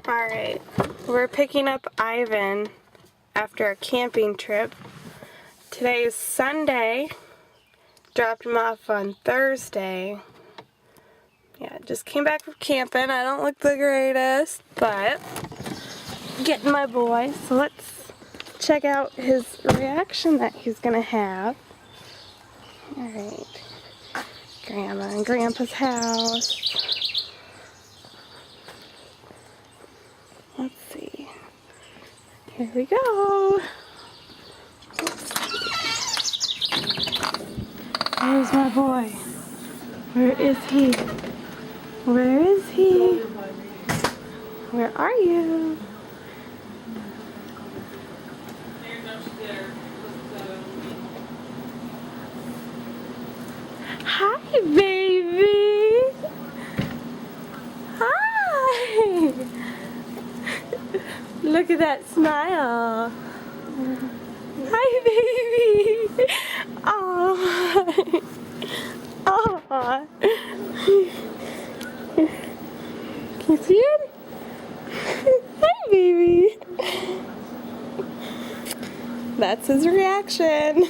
Alright, we're picking up Ivan after a camping trip. Today is Sunday. Dropped him off on Thursday. Yeah, just came back from camping. I don't look the greatest, but getting my boy. So let's check out his reaction that he's gonna have. Alright, Grandma and Grandpa's house. Let's see. Here we go. There's my boy. Where is he? Where is he? Where are you? Hi, baby. Hi. Look at that smile. Hi, baby. Oh. Oh. Can you see him? Hi, baby. That's his reaction.